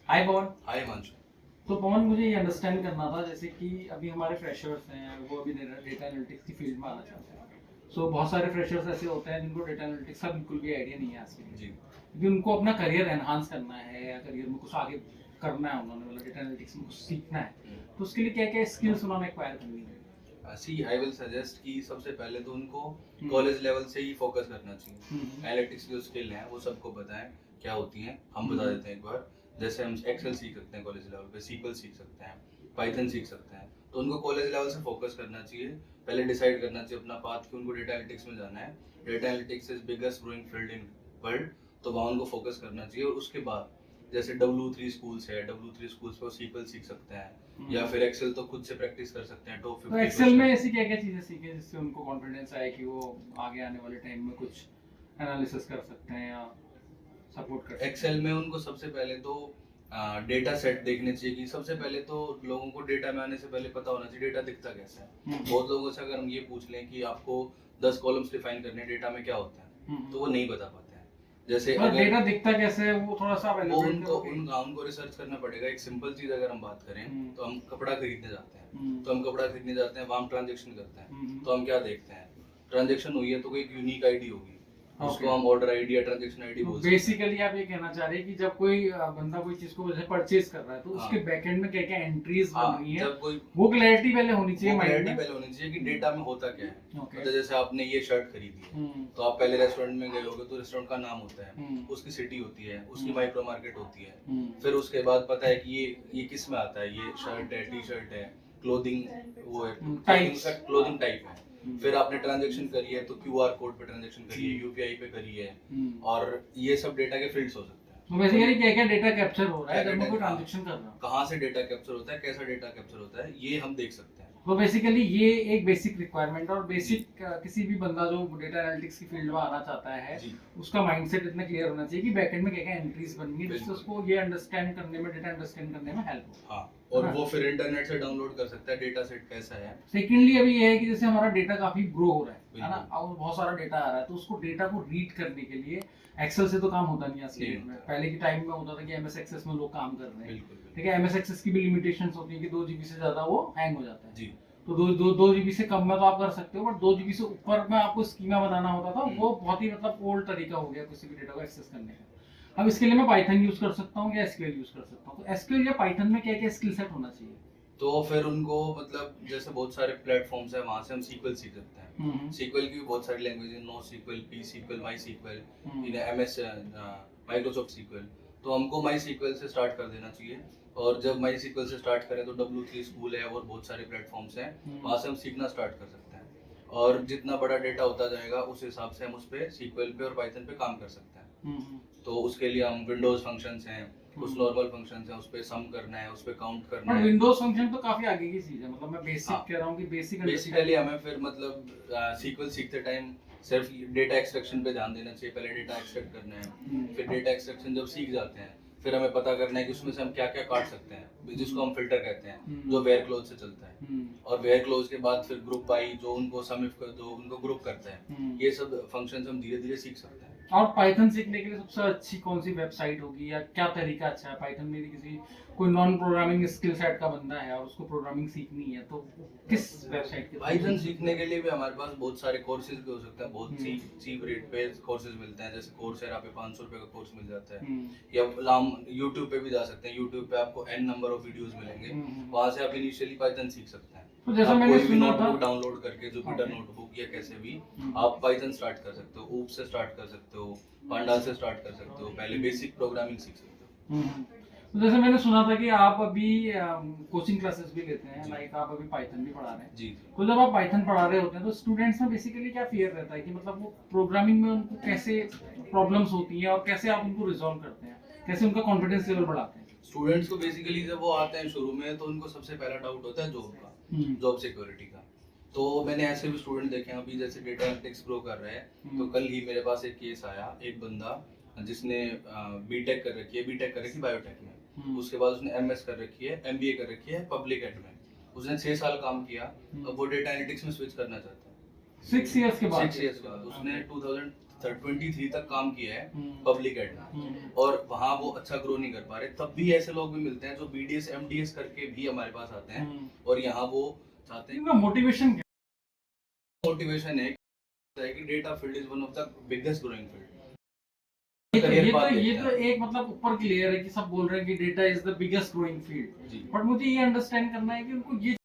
हाय पवन। हाय हिमांशु। तो पवन, मुझे ये अंडरस्टैंड करना था, जैसे कि अभी हमारे फ्रेशर्स हैं, वो अभी डेटा एनालिटिक्स की फील्ड में आना चाहते हैं। सो बहुत सारे फ्रेशर्स ऐसे होते हैं जिनको डेटा एनालिटिक्स का बिल्कुल भी आइडिया नहीं है आज के लिए, जी क्योंकि उनको अपना करियर एनहांस करना है या करियर में कुछ आगे करना है, उन्होंने मतलब डेटा एनालिटिक्स में कुछ सीखना है। तो उसके लिए क्या क्या स्किल्स उन्होंने एक्वायर करनी है? सी आई विल सजेस्ट कि सबसे पहले तो उनको हम्म। कॉलेज लेवल से ही फोकस करना चाहिए। हम्म। एनालिटिक्स की जो स्किल हैं वो सबको पता है क्या होती हैं, हम बता देते हैं एक बार। जैसे हम एक्सेल सीख सकते हैं कॉलेज लेवल पे, सीक्वल सीख सकते हैं, पाइथन सीख सकते हैं। तो उनको कॉलेज लेवल से फोकस करना चाहिए। पहले डिसाइड करना चाहिए अपना पाथ कि उनको डेटा एनालिटिक्स में जाना है। Data analytics is biggest growing field in world, तो वहाँ उनको फोकस करना चाहिए। और उसके बाद जैसे W3 स्कूल्स है, W3 स्कूल्स पे वो सीक्वल सीख सकते हैं, या फिर एक्सेल तो खुद से प्रैक्टिस कर सकते हैं। टॉप 50 तो एक्सेल में ऐसी क्या क्या चीजें सीखें जिससे उनको कॉन्फिडेंस आए कि वो आगे आने वाले टाइम में कुछ एनालिसिस कर सकते हैं या सपोर्ट कर सकते हैं? एक्सेल में उनको सबसे पहले तो डेटा सेट देखने चाहिए। कि सबसे पहले तो लोगों को डेटा में आने से पहले पता होना चाहिए डेटा दिखता कैसा है। बहुत लोगों से अगर हम ये पूछ लें कि आपको 10 कॉलम्स डिफाइन करने हैं डेटा में क्या होता है, तो वो नहीं बता पाते हैं। जैसे अगर डेटा दिखता कैसे है वो थोड़ा सा वो उनको रिसर्च करना पड़ेगा। एक सिंपल चीज अगर हम बात करें तो हम कपड़ा खरीदने जाते हैं, तो हम कपड़ा खरीदने जाते हैं, वहाँ हम ट्रांजेक्शन करते हैं, तो हम क्या देखते हैं, ट्रांजेक्शन हुई है तो कोई एक यूनिक आईडी होगी, उसको हम ऑर्डर आईडी या ट्रांजेक्शन आईडी बोल सकते हैं। बेसिकली आप ये कहना चाह रहे हैं कि जब कोई बंदा कोई चीज को जैसे परचेज कर रहा है तो उसके बैकएंड में क्या क्या एंट्रीज बन रही हैं, जब कोई वो क्लैरिटी पहले होनी चाहिए माइंड क्लैरिटी में। पहले होनी चाहिए कि डेटा में होता क्या है। ओके। मतलब जैसे आपने ये शर्ट खरीदी है, तो आप पहले रेस्टोरेंट में गए होगे, तो रेस्टोरेंट का नाम होता है, उसकी सिटी होती है, उसकी माइक्रो मार्केट होती है। फिर उसके बाद पता है कि ये किस में आता है, ये शर्ट है, टी शर्ट है, क्लोथिंग वो है, क्लोथिंग टाइप है। फिर आपने ट्रांजेक्शन करी है तो क्यूआर कोड पे ट्रांजेक्शन करी है, यूपीआई पे करी है, और ये सब डेटा के फील्ड्स हो सकते हैं। तो बेसिकली क्या क्या डेटा कैप्चर हो रहा है जब मैं कोई ट्रांजैक्शन कर रहा हूँ, कहाँ से डेटा कैप्चर होता है, कैसा डेटा कैप्चर होता है, ये हम देख सकते हैं। तो बेसिकली ये एक बेसिक रिक्वायरमेंट और बेसिक किसी भी बंदा जो डेटा एनालिटिक्स की फील्ड में आना चाहता है उसका माइंडसेट इतना क्लियर होना चाहिए कि बैकएंड में क्या क्या एंट्रीज बननी है जिससे उसको ये अंडरस्टैंड करने में, डेटा अंडरस्टैंड करने में हेल्प हो। हाँ, और वो फिर इंटरनेट से डाउनलोड कर सकता है डेटा सेट कैसा है। सेकेंडली अभी ये है कि जैसे हमारा डेटा काफी ग्रो हो रहा है ना, और बहुत सारा डेटा आ रहा है, तो उसको डेटा को रीड करने के लिए एक्सेल से तो काम होता नहीं आज के डेट में। पहले के टाइम में होता था कि एमएस एक्सेस में लोग काम कर रहे हैं, ठीक है। एमएस एक्सेस की भी लिमिटेशंस होती है कि 2 जीबी से ज्यादा वो हैंग हो जाता है जी। तो दो जीबी से कम में तो आप कर सकते हो, बट 2 जीबी से ऊपर में आपको स्कीमा बनाना होता था, वो बहुत ही मतलब ओल्ड तरीका हो गया किसी भी डेटा को एक्सेस करने का। अब इसके लिए मैं पाइथन यूज कर सकता हूँ या एसक्यूएल यूज कर सकता हूँ। तो एसक्यूएल या पाइथन में क्या क्या स्किल सेट होना चाहिए? तो फिर उनको मतलब जैसे बहुत सारे प्लेटफॉर्म्स है, वहां से हम सीक्वल सीख सकते हैं। सीक्वल की भी बहुत सारी लैंग्वेज है, नो सीक्वल, पी सीक्वल, माई सीक्वल, एमएस माइक्रोसॉफ्ट सीक्वल। तो हमको माई सीक्वल से स्टार्ट कर देना चाहिए। और जब माई सीक्वल से स्टार्ट करें तो W3 स्कूल है और बहुत सारे प्लेटफॉर्म्स हैं, वहाँ से हम सीखना स्टार्ट कर सकते हैं। और जितना बड़ा डेटा होता जाएगा उस हिसाब से हम उस पर सीक्वल पे और पाइथन पे काम कर सकते हैं। तो उसके लिए हम विंडोज फंक्शंस हैं, कुछ नॉर्मल फंक्शंस हैं, उस पे सम करना है, उस पे काउंट करना है। विंडोज फंक्शन तो काफी आगे की चीज है, मतलब मैं बेसिक कह रहा हूँ कि बेसिकली हमें फिर मतलब सीक्वल सीखते टाइम सिर्फ डेटा एक्सट्रैक्शन पे ध्यान देना चाहिए। पहले डेटा एक्सट्रैक्ट करना है, फिर डेटा एक्सट्रैक्शन जब सीख जाते हैं फिर हमें पता करना है कि उसमें से हम क्या क्या काट सकते हैं, जिसको हम फिल्टर कहते हैं, जो वेयर क्लोज से चलता है। और वेयर क्लोज के बाद फिर ग्रुप बाई, जो उनको समिफ जो उनको ग्रुप करता है, ये सब फंक्शंस हम धीरे धीरे सीख सकते हैं। और पाइथन सीखने के लिए सबसे अच्छी कौन सी वेबसाइट होगी या क्या तरीका अच्छा है पाइथन में? किसी कोई नॉन प्रोग्रामिंग स्किल सेट का बंदा है और उसको प्रोग्रामिंग सीखनी है तो किस वेबसाइट के? पाइथन सीखने के लिए भी हमारे पास बहुत सारे कोर्सेज भी हो सकते हैं, बहुत चीप रेट पे कोर्सेज मिलते हैं। जैसे कोर्सेरा पे 500 रुपए का कोर्स मिल जाता है, या हम यूट्यूब पे भी जा सकते हैं। यूट्यूब पे आपको n नंबर ऑफ वीडियोस मिलेंगे, वहां से आप इनिशियली पाइथन सीख सकते हैं। तो जैसा मैंने सुना था, डाउनलोड करके जुपिटर नोटबुक या कैसे भी आप पाइथन स्टार्ट कर सकते हो, ऊप से स्टार्ट कर सकते हो, पांडास से स्टार्ट कर सकते हो, पहले बेसिक प्रोग्रामिंग सीख सकते हो। तो जैसे मैंने सुना था कि आप अभी कोचिंग क्लासेस भी लेते हैं, लाइक आप अभी पाइथन भी पढ़ा रहे हैं जी। तो जब आप पाइथन पढ़ा रहे होते हैं तो स्टूडेंट्स में बेसिकली क्या फियर रहता है कि मतलब वो प्रोग्रामिंग में उनको कैसे प्रॉब्लम्स होती हैं और कैसे आप उनको रिजॉल्व करते हैं, कैसे उनका कॉन्फिडेंस लेवल बढ़ाते हैं? स्टूडेंट्स को बेसिकली जब वो आते हैं शुरू में तो उनको सबसे पहला डाउट होता है जॉब का, जॉब सिक्योरिटी का। तो मैंने ऐसे भी स्टूडेंट देखे हैं, अभी जैसे डेटा एनालिटिक्स ग्रो कर रहे हैं, तो कल ही मेरे पास एक केस आया, एक बंदा जिसने बीटेक कर रखी है, बीटेक कर रखी है बायोटेक में, उसके बाद उसने एमएस कर रखी है, एमबीए कर रखी है पब्लिक एड में, उसने 6 साल काम किया, अब वो डेटा एनालिटिक्स में स्विच करना चाहता है। 6 इयर्स के बाद? 6 इयर्स के बाद उसने 23 तक काम किया है पब्लिक एड में, और वहाँ वो अच्छा ग्रो नहीं कर पा रहे, तब भी ऐसे लोग भी मिलते हैं जो BDS MDS करके भी हमारे पास आते हैं, और यहाँ वो चाहते हैं। इनका मोटिवेशन क्या मोटिवेशन है कि data field is one of the biggest growing field. ये तो एक मतलब ऊपर की लेयर है कि सब बोल रहे हैं कि data is the biggest growing field, but मुझे ये अंडरस्टैंड करना है कि उनको ये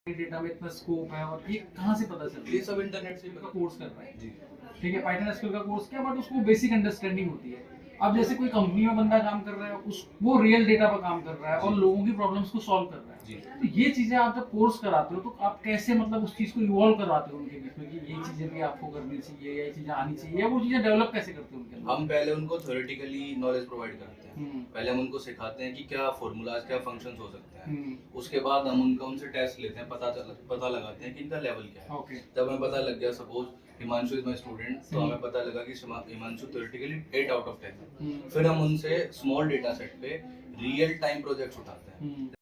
डेटा में इतना स्कोप है और ये कहाँ से पता चलता है। ये सब इंटरनेट से कोर्स कर रहा है, जी ठीक है, पाइथन एसक्यूएल का कोर्स किया, बट उसको बेसिक अंडरस्टैंडिंग होती है। अब जैसे कोई कंपनी में बंदा काम कर रहा है, उस वो रियल डेटा पर काम कर रहा है और लोगों की प्रॉब्लम्स को सॉल्व कर रहा है, तो ये चीजें आप जब कोर्स कराते हो तो आप कैसे मतलब उस चीज को इवॉल्व करवाते हो उनके बीच में कि ये चीजें भी आपको करनी चाहिए या ये चीजें आनी चाहिए, या वो चीजें डेवलप कैसे करते हो उनके अंदर? हम पहले उनको थ्योरेटिकली नॉलेज प्रोवाइड करते हैं, पहले हम उनको सिखाते हैं कि क्या फॉर्मूलाज, क्या फंक्शंस हो सकते हैं, उसके बाद हम उनसे टेस्ट लेते हैं, पता लगाते हैं कि इनका लेवल क्या है। Okay. जब हमें पता लग गया, suppose Himanshu is my student, तो हमें पता लगा कि हिमांशु थ्योरेटिकली 8 आउट ऑफ 10 है, फिर हम उनसे स्मॉल डेटा सेट पे रियल टाइम प्रोजेक्ट्स उठाते हैं।